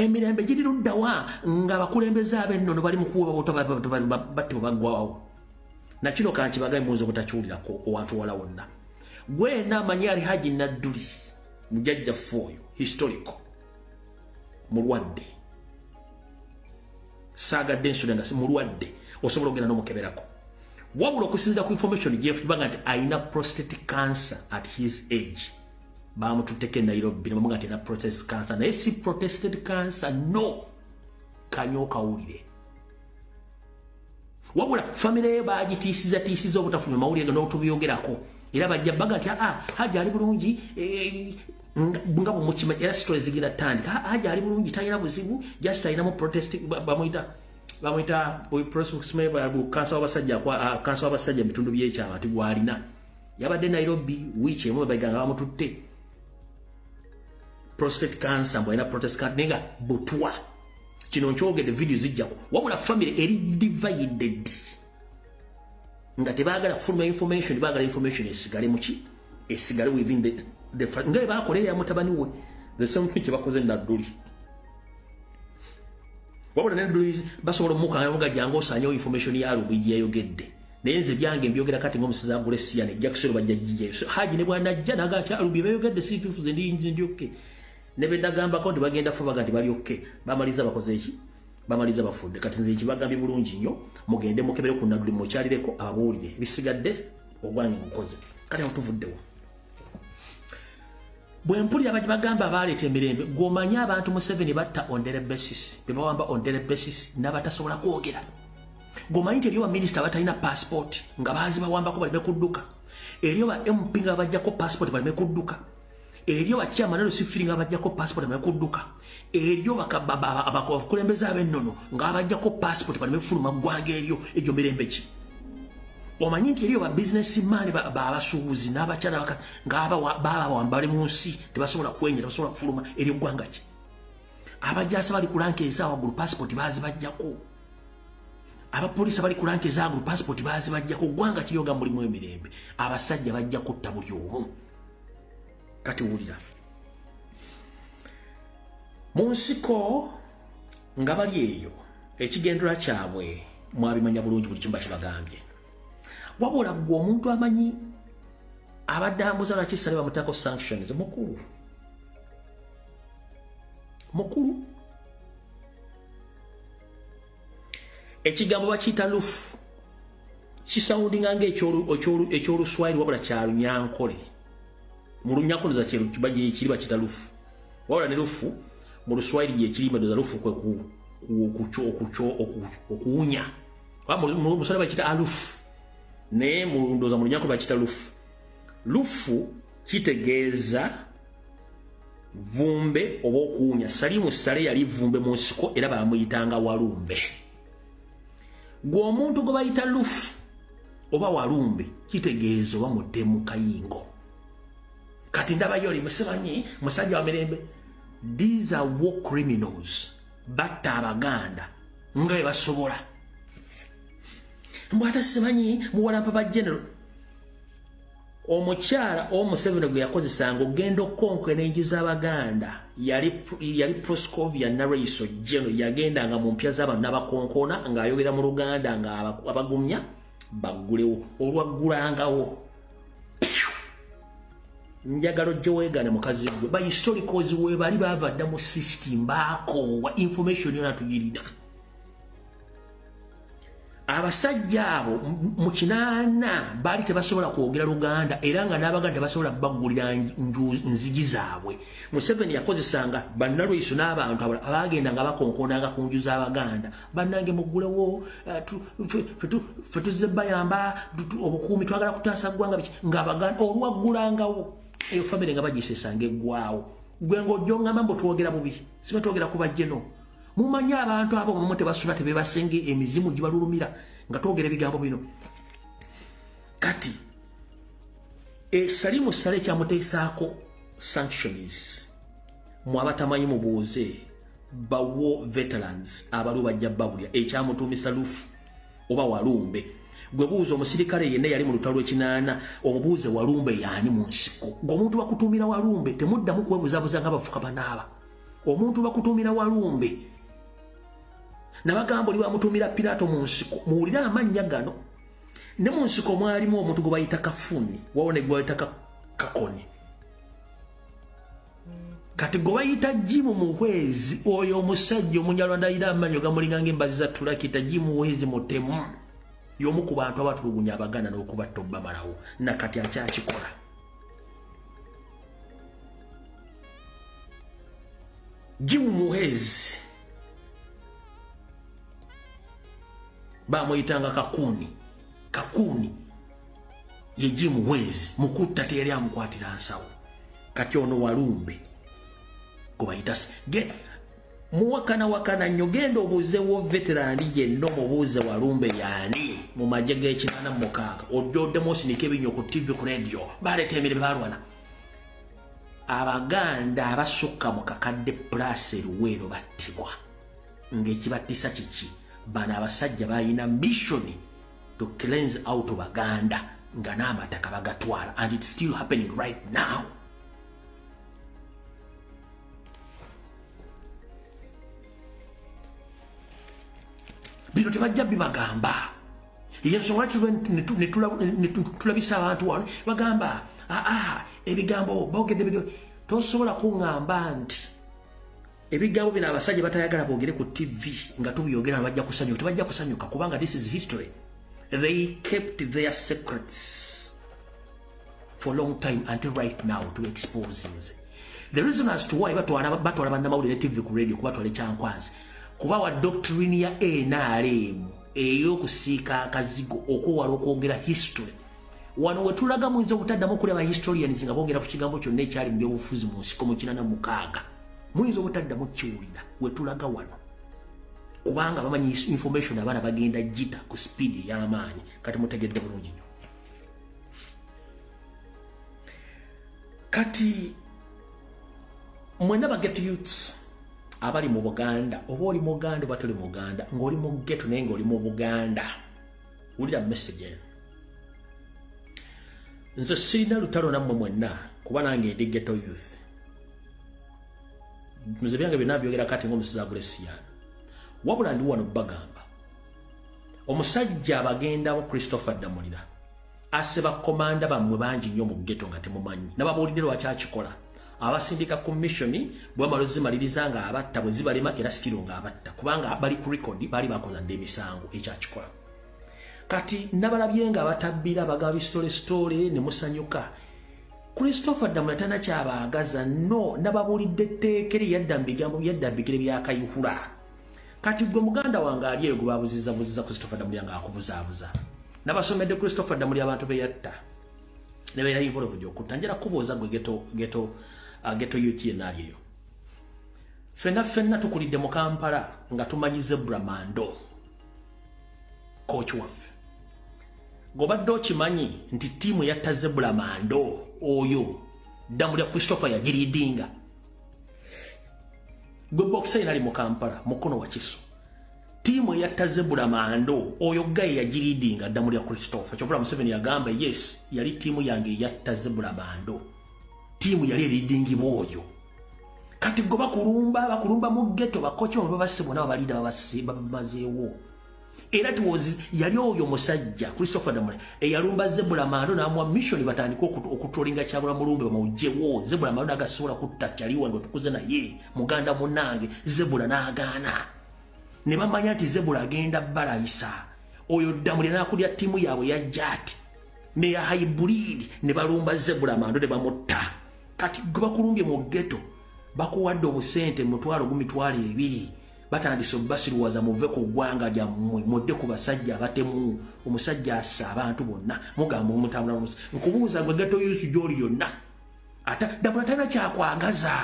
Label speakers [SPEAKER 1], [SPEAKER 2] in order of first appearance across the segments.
[SPEAKER 1] emirembe giri luddawa nga bakulembeza abennono bali mu kuwa batte bagwawo na kino kankibaga muzo obutakiwulirako owantu wala wonna gwena amanyi Haji Nadduli mujajja foyo historical mulwadde sagadde ensula nga si mulwadde osobola okugenda n'omukeberako wabula okusinzira ku information gyefuba nti ayina prostate cancer at his age bamututeke Nairobi bamuga nti ayina prostate cancer naye si prostate cancer no kanyoka ulire wabula family ye bagitiisiza obutafuna mawulire n'otubyogerako era bajja baga nti Haji ali bulungi nga bumukima era stories zigina tandika Haji ali bulungi talina buzibu just ayinamu protest bamwita prostate cancer wabasajja bitundu byekyama ati gwalina yabadde Nairobi wiki emu baganga bamututte prostate cancer mbwena prostate cancer nenga butwa kino nkyogedde video zijjako wabula family eri divided nga tebagala kufuluma information bagala information esigale muki esigale within the ngaye bakolera ya mutabani we the same thing bakoze Nadduli wabula Nadduli basobola muka jango osanyo information ya Rubiji yayogedde nenze byange mbyogera kati ngomusiza gule siyane Jackson bajjajiye Haji ne bwana ajja naga ati Rubiji bayogedde si tufuze ndi okay nebe dagamba ko bagenda fuba gati bali okay bamaliza bakoze iki bamaliza bafudde kati nze ekibagambye bulungi nnyo mugende mukebere ku Nadduli mukyalireko ababuulire bisigadde ogwanyi mukoze kati mutuvuddewo bwe mpulira abajja bagamba baleeta emirembe gomanya abantu mu 7 batta on daily basis bebawamba on daily basis n'abatasobola kwogera gomanyi nti eriyo baminisita batalina passport nga baazi bawambako baleme kudduka eriyo ba MP nga bajjako passport baleme kudduka eriyo bakyama nalo sifiri nga bajjako passport baleme kudduka eriyo abakulembeza abennono nga bajjako passport baleme fuluma ggwanga eryo egyo mirembe ki omanyi nti eriyo ba businessman babasuubuzi n'abakyala nga bawambale mu nsi tebasobola kwenya tebasobola kufuluma eryo ggwanga ki abajjasa bali kulanka ezawaggulu passport baazi bajjako abapolisi bali kulanka ezawaggulu passport baazi bajjako ggwanga kiryoga mulimu emirembe abasajja bajja kutta buli omu kati wulira mu nsiko nga bali eyo ekigendera kyabwe mwabimanya bulungi buli kimba kibagambye wabula gwe omuntu amanyi abadde ambuza lwakisale bamutako sanctions mukulu ekigambo bakiyita lufu kisawundinga ng'ekyoluswayiri wabula kyalunyankole mu lunyankole za kiri bakiyita lufu wabula ne lufu mu luswayiri yekirimadoza lufu kwe okuwunya mu luswayiri bakiyita alufu ne mu ndoza mu lunyankole bakiyita lufu kitegeeza vumbe oba okuwunya Salimu Sale yali vumbe mu nsiko era bamuyitanga walumbe gwe omuntu gwe bayita lufu oba walumbe kitegeeza oba muddemu kayingo kati ndabayo oli musimanyi musajja wa mirembe these are war criminals batta abaganda nga bwe basobola mbwata simanyi muwalampa ba general omukyala Museveni gwe yakozesanga ogenda okonko enengi z'abaganda yali Proscovia Naraiso General yagendanga mu mpya z'abantu n'abakonkona ng'ayogera mu Luganda nga abagumya baggulewo olwaggulangawo njagalo gyeweegane mukazi gwe ba historicals we bali bavadda mu system baakoowa information yona tugirina abasajja abo mu kinaana bali tebasobola kwogera Luganda era nga n'abaganda tebasobola baggulira nzigi zaabwe Museveni yakozesanga bannalwiso n'abantu abagenda nga bakonkonanga ku nju z'abaganda bannange muggulewo fe tuzze bayamba obukuumi twagala kutaasa ggwanga biki ng'abaganda olwaggulangawo eyo famire nga bagisesanga eggwawo gwe ng'ojja oŋŋamba mbu twogera bubi siba twogera ku bajjeno mumanyi abantu abo mumu tebasula tebebasenge emizimu gibalulumira nga twogera ebigambo bino kati Salimu Sale kyamuteesaako sanctions mu abatamanyi mubuuze ba war veterans abalu bajja babulya ekyamutuumisa lufu oba walumbe gwe buuza omusirikale yenna yali mu lutalo lw'ekinaana omubuuze walumbe yaani mu nsiko ng'omuntu bakutuumira walumbe temuddamu kwebuzabuza nga bafuka banaaba omuntu bakutumira Walumbe nabagamba oli bamutumira Pilato mu nsiko muwulira amannya gano ne mu nsiko mwalimu omuntu gwe bayita Kafuni wawone gwe bayita Kakoni kati gwe bayita Jimu Muhwezi oyo omusajja omunyarwanda ayina amannya gamulinga embazi za tulakita Jimu Muhwezi mutemu y'omu ku bantu abatulugunya Abaganda n'okubatta Obamalawo nakati akyakikola Jimu Muhwezi bamuyitanga Kakuni ye Jimu Muhwezi mukutta teyali amukwatira nsawo kati ono Walumbe kubayita muwakana nnyo genda obuuzewo veterani yenno mubuuze Walumbe yani mu magye g'ekinaana mu mukaaga oddodde osinika ebinyo ku TV ku radio baleeta emirembe balwana Abaganda abasukka mu kakadde plus Luweero battibwa ng'ekibattisa kiki bano abasajja balina mission to cleanse out Baganda nga n'amataka bagatwala and it's still happening right now. Bino tebajja bibagamba yensonga netulabisa abantu wano bagamba ebigambo boogedde bigambo tosobola kuŋŋamba nti ebigambo bino abasajja batayagala boogere ku TV nga tubyogera bajja kusanyuka tebajja kusanyuka kubanga this is history. They kept their secrets for a long time until right now to expose things. The reason as to why batwala bannamawulire TV ku radio kubatwala ekyankwanzi kuba wa doctrine ya NRM ey'okusiika akazigo okuwala okwogera history wano wetulaga muyinza obutaddamu kuleba historians nga boogera ku kigambo kyonna ekyali mu byobufuzi mu nsiko mu 1906 muyinza obutaddamu kiwulira wetulaga wano kubanga bamanyi information abaana bagenda gita ku speed y'amaanyi kati mutegedde bulungi nnyo kati mwena baget youths abali mu Buganda oba oli Muganda oba toli Muganda ng'oli mu ghetto naye ng'oli mu Buganda wulira message nze sirina lutalo nammwe mwenna kuba nange ndi ghetto youth nze byange byonna byogera kati ng'omusizi Agulesiyani wabula ndi wano bagamba omusajja abagendamu Christopher Damulira aseba komanda bammwe bangi nnyo mu ghetto nga temumanyi nababuulidde lwaki akikola abasindika commissioni bwamalo zimaliriza nga abatta bwe zibalema era stilo nga abatta kubanga bali ku record bali bakola emisango ekyakikola kati nabalabye nga batabbira bagaba story ne musanyuka Christopher Damulira tana kyabaagaza no nababuulidde tteekeri yadda mbigambo yadda mbigere byakayuhula kati gwe muganda wange ali ego babuziza Christopher Damulira nga akubuzaabuza nabasomedde Christopher Damulira abantu beyatta ne beera involved okutanjira kubuuza gwe geto youth yenaliyo fenna tukulidde mu Kampala nga tumanyi Zebra Mando coach waffe gobadde okimanyi nti tiimu yatta Zebra Mando oyo Damulira Christopher yagiridinga gwe boxer nali mu Kampala mukono wa Kiso tiimu yatta Zebra Mando oyo gaye yagiridinga Damulira Christopher kyokula Museveni yagamba yes yali tiimu yange yatta Zebra Mando tiimu yali leading boyo kati go bakulumba mu ghetto bakocho babasebo nabo balida babazeewo era tuwozi yali oyo musajja Christopher Damulira eyalumba Zebra Mando namwa mission batandika okutolinga kyabula mulumbe bamawujewo Zebra Mando agasobola kutta kyaliwa ndo tukuze naye muganda munange Zebra naagaana ne bamanya nti Zebra agenda balayisa oyo Damulira nakulya tiimu yaabwe ya Jati ne ya hybrid ne balumba Zebra Mando ne bamutta kati gubakulumbye mu ghetto bakuwadde obusente mutwalo gumitwalo ebiri batandise basiruwaza muve ku gwanga lya mudde ku basajja abatemu omusajja assa abantu bonna mugamba omutambula nkubuuza gwe ghetto youth joli yonna ata Damulira tana kyakwagaza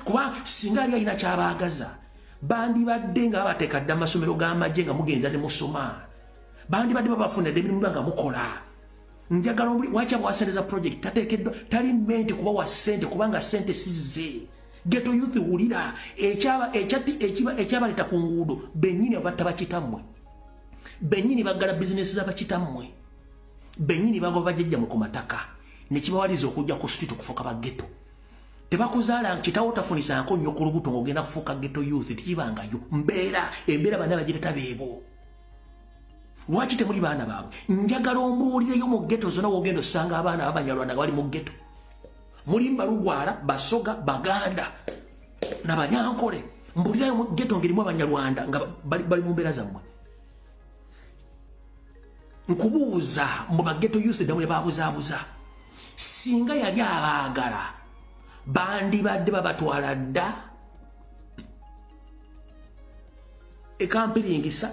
[SPEAKER 1] kuba singa ali alina kyabaagaza bandi badde nga bateekadde amasomero g'amagye nga mugenda ne musoma bandi badde babafunidde emirimu nga mukola njagala wacha bwasereza project tateekeddwa tali mente kuba wa sente kubanga sente sizze ghetto youth wulira ekyabaleta ku nguudo bennyini abatta bakitammwe bennyini baggala bizinesi z'abakitammwe bennyini bagoba bajjajjammwe ku mataka ne kibawaliza okujja ku street okufuka ba ghetto tebakuzaala kitawo tafunisa nko nnyo ku lubuto ng'ogenda kufuuka ghetto youth tekibangayo embeera bana bagireta beebo. Lwaki temuli baana baabwe? Njagala ombuulireyo mu ghetto zonna w'ogenda osanga abaana b'Abanyarwanda nga bali mu ghetto. Mulimba Lugwala, Basoga, Baganda n'Abanyankole. Mbuulirayo mu ghetto ngerimu Abanyarwanda nga bali mu mbeera zammwe. Nkubuuza mu baghetto youth damwe baabuzaabuza. Singa yali abaagala bandibadde babatwala dda ekampiringisa,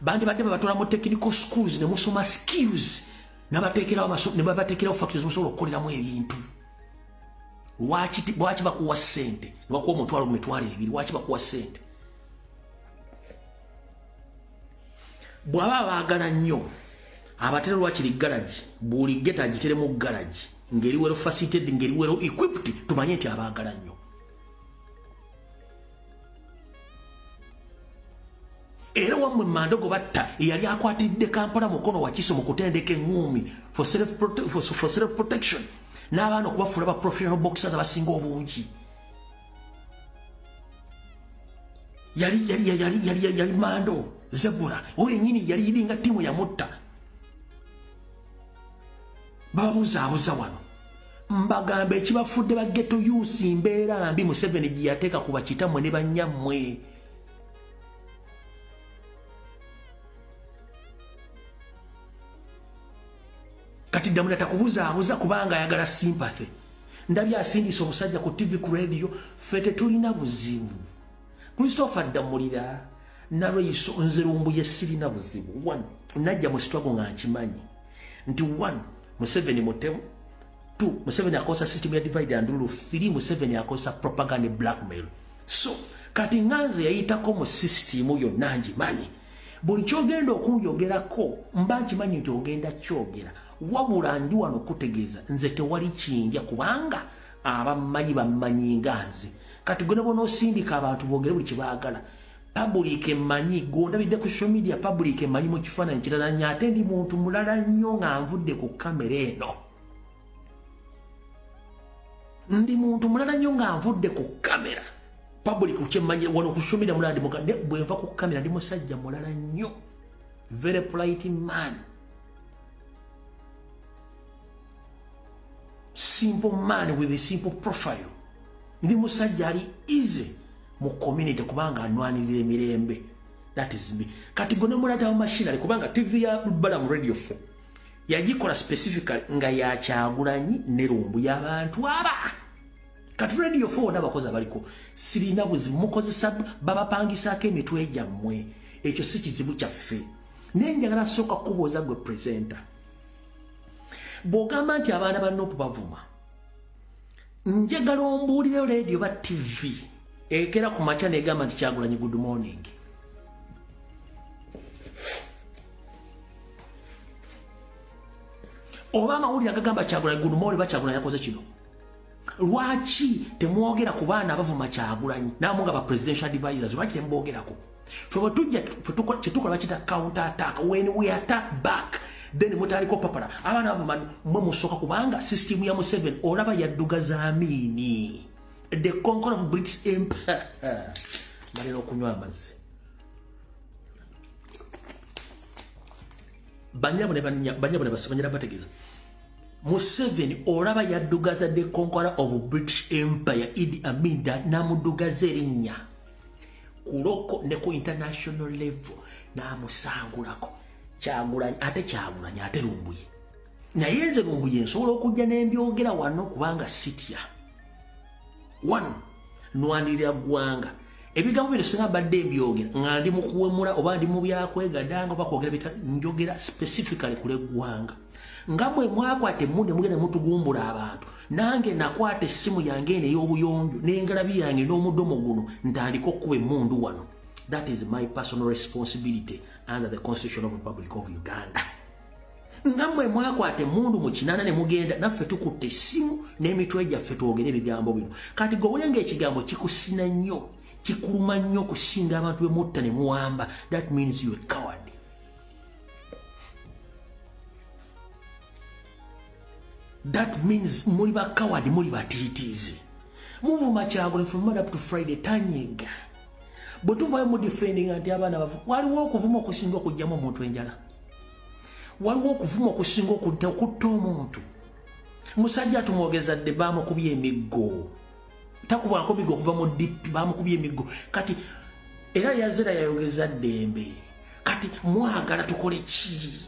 [SPEAKER 1] bandibadde babatwala mu technical schools ne musoma skills ne babateekerawo factories musobola okukoleramu ebintu. Lwaki bakuwa ssente ne bakuwa omutwalo mu mitwalo ebiri? Lwaki bakuwa ssente? Bw'aba abaagala nnyo abatera lwakiri garage, buli geta agitere mu garage ngeri wero facilitated ngeri wero equipped, tumanye nti abaagala nnyo. Era wamwe Mandogo batta yali akwatidde Kampala mukono wa Kiso mu kutendeka eŋŋumi for self protection n'abaana okubafuula ba professional boxers abasinga obungi. Yali Mando Zebura oyo yennyini yali iringa ttiimu yamutta. Babuzaabuza wano mbagamba ekibafudde ba ghetto youth mbeera mbi Museveni gye yateeka ku bakitammwe ne bannyammwe. Kati Damula takubuzaabuza kubanga ayagala sympathy. Ndabye asindisa omusajja ku TV ku radio, ffe tetulina buzibu. Christopher Damulira Nalweyiso Nzerumbuye sirina buzibu. 1 najja mu struggle nga nkimanyi nti 1 Museveni mutemu, 2 Museveni akosa system ya divide and rule, 3 Museveni akosa propaganda blackmail. So kati nganze yayitako mu system yonna ngimanyi. Buli kyogenda okunjogerako mba nkimanyi nti ogenda kyogera. Wabula ndi wano kutegeeza nze tewali kindya kubanga abammanyi bammanyi nga nze. Kati gwe bona osindika abantu boogere buli kye baagala. Public emanyi gondabidde ku social media, public emanyi mu kifaananyi kirala nnyo ate ndi muntu mulala nnyo nga nvudde ku kamera eno. Ndi muntu mulala nnyo nga nvudde ku kamera. Public ukyemanyi wano ku social media mulala ndi mukadde, bwe nva ku kamera ndi musajja mulala nnyo. Very polite man. Simple man with a simple profile. Ndi musajja ali easy mu community kubanga anwanirira emirembe. That is me. Kati gone mulata wa machinery kubanga TV ya Balamu Radio 4 yagikola specifically nga ya Kyagulanyi ne Lumbu y'abantu aba. Kati Radio 4 n'abakozi abaliko sirina buzibu mukozesa babapangisako emitwe gyammwe. Ekyo si kizibu kyaffe. Nenjagala sooka kubuuza gwe presenter. Bw'ogamba nti abaana ba Nuupu bavuma, njagala ombuulire radio ba TV ekera ku makya negamba nti Kyagulanyi good morning. Oba amawulire agagamba Kyagulanyi good morning ba Kyagulanyi yakoze kino. Lwaki temwogera ku baana abavuma Kyagulanyi namwe nga ba presidential advisors? Lwaki tembogerako? Ffe bwe tujja kyetukola bakita counter attack. When we attack back then mutaliko papala abaana bavuma mwe musooka kubanga system ya Museveni olaba yaddugaza Amini. The conqueror of British Empire. Malero okunywa amazzi. Banyabo ne basabanyira bategeeza. Museveni olaba yaddugaza the conqueror of British Empire Idi Amin namudugaza erinnya kuloko ne ku international level namusangulako. Kyagulanyi ate Lumbuye. Naye nze Lumbuye nsobola okujja n'embyogera wano kubanga sitya. 1 nwanirira ggwanga. Ebigambo bino singa badde embyogera nga ndi mu kuwemula oba ndi mu byakwegadanga oba kwogera bita njogera specifically kule ggwanga. Nga mwe mwakwata emmundu mugenda mutugumbula abantu, nange nakwata essimu yange ey'obuyonjo n'engalabi yange n'omudomo guno ntandika okuba emmundu wano. That is my personal responsibility under the Constitution of the Republic of Uganda. Ngamwe mwakwata emmundu mu kinana ne mugenda naffe tukutte essimu n'emitwe gyaffe twogere ebigambo bino. Kati gowulenge ekigambo kikusina nnyo, kikuluma nnyo okusinga abantu be mutta ne muwamba. That means you are coward. That means muli bakawadi muli batitizi. Muvuma Kyagulanyi from Monday up to Friday tanyiga. Bwetuvayo mu defending anti abaana bavu. Waliwo okuvuma okusinga okujjamu omuntu enjala. Waliwo okuvuma okusinga okutta omuntu. Musajja tumwogeza dde bamukubye emiggo. Takubwako miggo okuva mu DP bamukubye emiggo. Kati era yazira yayogeza ddembe. Kati mwagala tukole ki?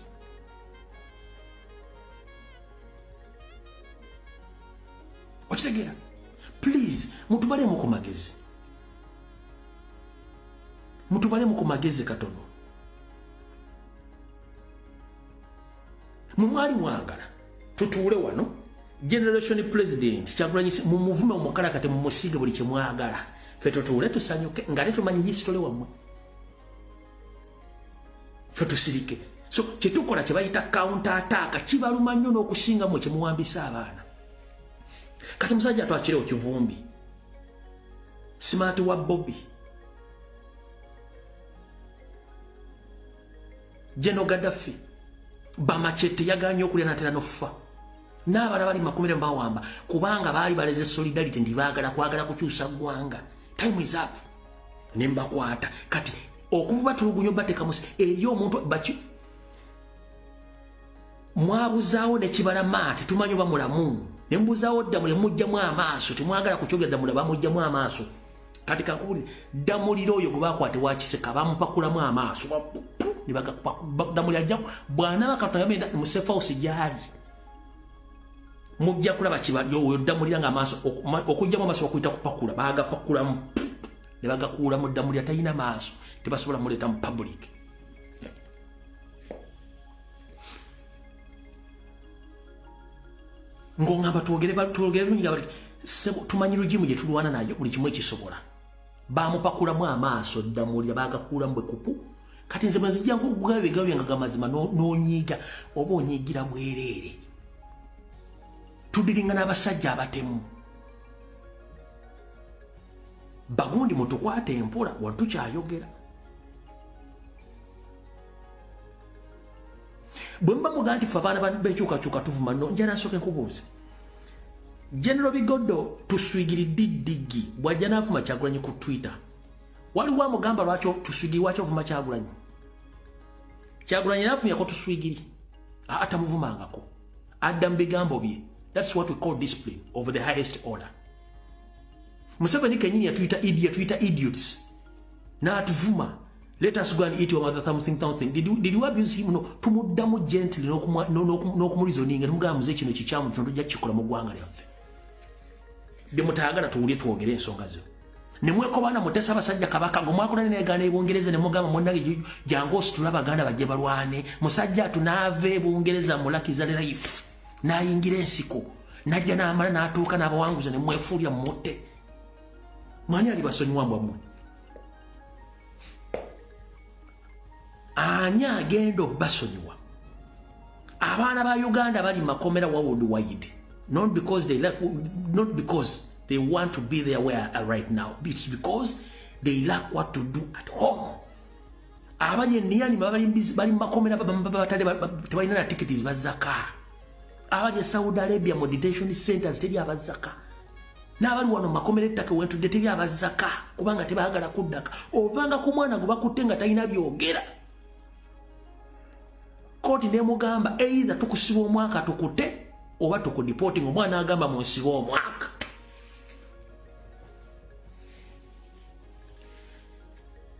[SPEAKER 1] Okitegera? Please, mutubalemu ku magezi. Mutubalemu ku magezi katono. Mumwali mwagala. Tutuule wano. Generation President. Kyagulanyi mu muvume omukala kate mu musige buli kyemwagala. Ffe tutuule tusanyuke. Nga tumanyi history wammwe. Ffe tusirike. So, kyetukola kye bayita counter attack. Kibaluma nnyo n'okusinga mwe kyemuwambisa abaana. Kati musajja atwakire okivumbi. Smart wa Bobby. Jeno Gaddafi. Bamachete yaganye okulya natera nofa. N'abala bali makumire mbawamba kubanga bali baleze solidarity ndibagala kwagala kukyusa gwanga. Time is up. Nemba kwata. Kati okuba tulugunyo bateka musi eriyo omuntu bachi mwabuzaawo ne kibala mate tumanyo bamulamu. Nembuzaawo ddamu mujjamu amaaso temwagala kukyogera mulaba mujjamu amaaso. Kati kakuli damuliro oyo gwe bakwate wakiseka bamupakulamu amaaso nibaga damuli ajja bwana bakatayamenda musefa osijali mujja kulaba kibalyo oyo damulira nga amaaso okujjamu amaaso okuyita kupakula baga pakulamu nibaga kuula mu damuli atayina maaso tebasobola muleta mu public. Ngongamba tuogere nyiga bali sebo tumanyi rujimu je tulwana nayo buli kimwe kisobola. Bamupakulamu amaaso damuli baga kuula mbwe kupu. Kati nze mazijja kugawe nga gamazima n'onyiga oba onyigira bwerere. Tudiringa n'abasajja abatemu. Bagundi mutukwate empola watukyayogera. Bwemba muganti fa abaana bekyukakyuka tuvuma njala nsooke nkubuuze. General Bigodo tuswigiridde ddigi bw'ajja n'avuma Kyagulanyi ku Twitter. Waliwo amugamba lwaki tuswigiri waki ovuma Kyagulanyi. Kyagulanyi n'avumyako tuswigiri. Atamuvumangako. Adda mu bigambo bye. That's what we call discipline of the highest order. Museveni kenyini yatuyita idiot, Twitter idiots. N'atuvuma. Let us go and eat your mother something. Did you abuse him? No. Tumuddamu gently n'okumulizoninga nemugamba muze kino kikyamu kino tujja kukikola mu ggwanga lyaffe. Bye mutayagala tuwulye twogere ensonga zo. Nemweko bana mutesa abasajja kabaka gomwakola n'egaana ebungereza ne mugamba munnage jangu ositula abaganda bajje balwane musajja atunaave ebungereza mulakiza life n'ayingira ensiko najja n'amala n'atuuka n'abawanguza ne mwefuulya mutte. Mwani ali basonyiwa mbwammwe. Ani agenda obbasonyiwa? Abaana ba Uganda bali makomera worldwide. Not because they want to be there where I are right now. It's because they lack what to do at home. Abanye niyani bali makomera tebalina na tickets bazaka. Abanye Saudi Arabia mu detention centers teri abazaka. N'abali wano makomera ettaka wetu teri abazaka kubanga tebaagala kuddaka. Ovanga ku mwana gwe bakutte nga talina byogera. Koti nemugamba either tukusiba omwaka tukute oba tukudeporting omwana agamba munsiba omwaka.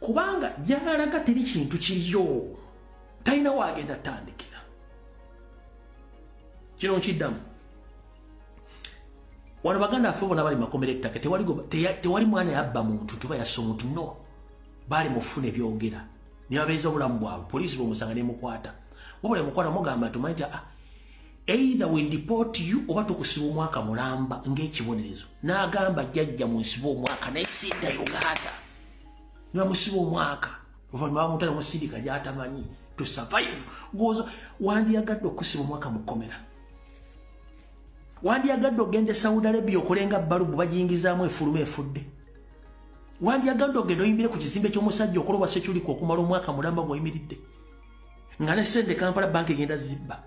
[SPEAKER 1] Kubanga jalaga teri kintu kiriyo talina waagenda tandikira. Kino nkiddamu. Wano baganda affe bona bali makomera ettaka tewali mwana yabba muntu tuba yassa omuntu no. Bali mufuna ebyogera. Nibabeeza obulamu bwabwe. Poliisi bw'omusanga nemukwata. Wabula mukwata mugamba tumanyi either we deport you oba tukusiba omwaka mulamba ng'ekibonerezo. N'agamba jjajja munsiba omwaka naye sidda Uganda. Nibamusiba omwaka oluvannyuma bamutale musirika gy'atamanyi to survive. Gozo wandiyagadde okusiba omwaka mu kkomera. Wandiyagadde ogende Saudi Arabia okolenga balubu bagiyingizaamu efuluma efudde. Wandiyagadde ogende oyimbire ku kizimbe ky'omusajja okolobwa sekyuliko okumala omwaka mulamba gw'oyimiridde. Nga ne sente Kampala bank egenda zibba.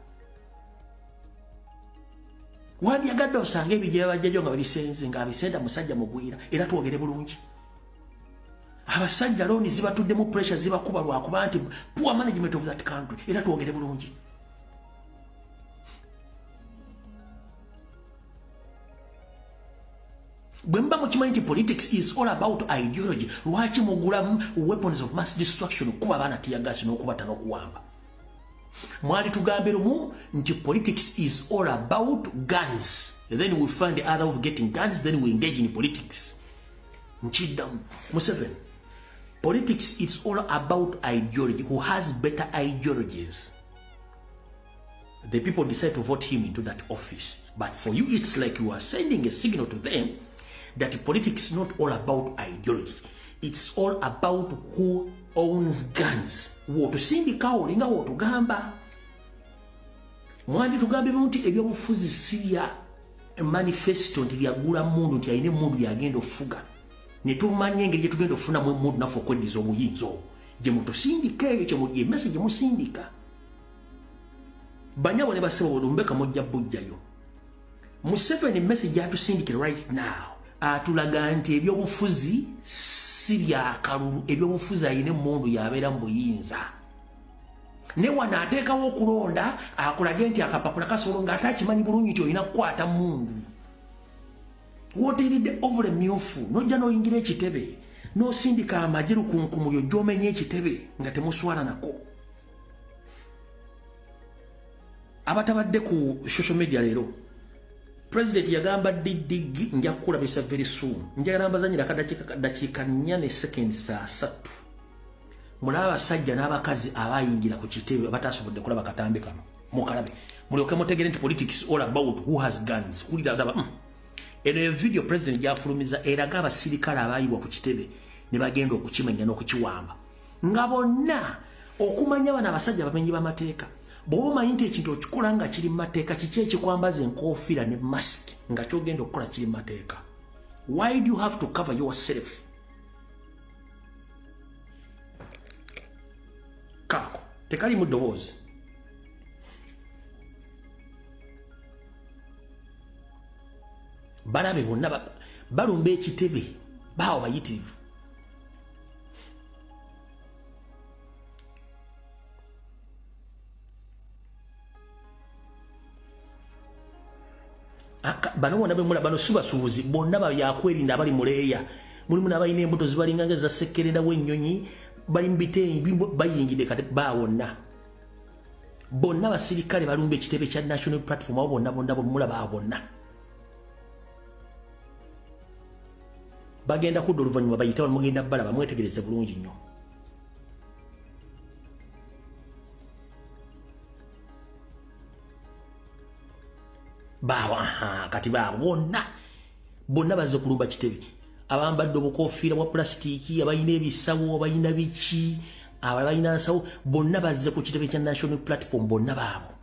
[SPEAKER 1] Wandyagadde osanga ebijja bajjajjo nga babisenze nga abisenda musajja mugwira era twogere bulungi. Abasajja looni zibatuddemu pressure zibakuba lwakuba nti poor management of that country era twogere bulungi. Bwemba mukimanyi nti politics is all about ideology. Lwaki mugula weapons of mass destruction kuba abaana tiyagasi n'okubata n'okuwamba? Mwali tugambe lumu nti politics is all about guns. And then we find the other of getting guns, then we engage in politics. Nchidam. Museveni. Politics is all about ideology. Who has better ideologies? The people decide to vote him into that office. But for you, it's like you are sending a signal to them that politics is not all about ideology. It's all about who owns guns. Wotusindika olinga wotugamba. Mwandi tugambe munti ebyobufuzi sibya manifesto nti byagula mundu nti ayine mundu yagenda ofuga. Ne tumanye engeri gye tugenda ofuna mundu naffe okweddiza obuyinza gye mutusindika eyo kye muli message musindika. Banyabo ne basebo olumbeka mujja bujjayo. Museveni message atusindikira right now. Atulaga nti ebyobufuzi sibya kalulu, ebyobufuzi ayine mundu yabeera mu buyinza. Ne wana ateekawo okulonda akulage nti akapapula kasolo ng'atakimanyi bulungi nti olina kukwata mundu. Wooteeredde ovule myufu n'ojja n'oyingira ekitebe n'osindika amagye lukunkumulyo gy'omenya ekitebe nga temuswala nako. Abatabadde ku social media leero President yagamba dig nja kukulabisa very soon. Njagala mbazanyira akadakiika 4 ne seconds 3. Mulaba abasajja n'abakazi abayingira ku kitebe abatasobodde kulaba katambi kano. Mukalabe. Mulyoke mutegere nti politics all about who has guns. Ulira daba. Eno video President yafulumiza eraga abasirikale abayibwa ku kitebe ne bagenda okukimenya n'okukiwamba. Nga bonna okumanya bana abasajja bamenyi b'amateeka. Bobo mayinti ekintu okikola nga kiri mateeka kiki ekikwambaza enkofiira ne mask nga kyogenda okukola kiri mateeka. Why do you have to cover yourself? Kako tekali mu ddoboozi. Balabe bonna balumba ekitebe bawo bayitirivu. Bano bonna bemula bano subasuubuzi bonna yakwerinda abali muleeya. Mulimu n'abalina embuto zibalinga nga za sekkerera w'ennyonyi bali mu bitengi bayingidde kati bawonna. Bonna abasirikale balumba ekitebe kya National Platform abo bonna mulaba bonna. Bagenda kudda oluvannyuma bayitawo mugenda balaba mwetegereze bulungi nnyo. Bawa kati bawo bonna bazze kulumba kitebe. Abambadde obukofiira bwa plastiki, abayina ebisawo, abayina biki, abayina nsawo, bonna bazze ku kitebe kya National Platform bonna baabo.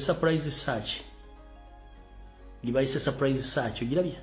[SPEAKER 1] surprise search gibayise surprise search ogirabye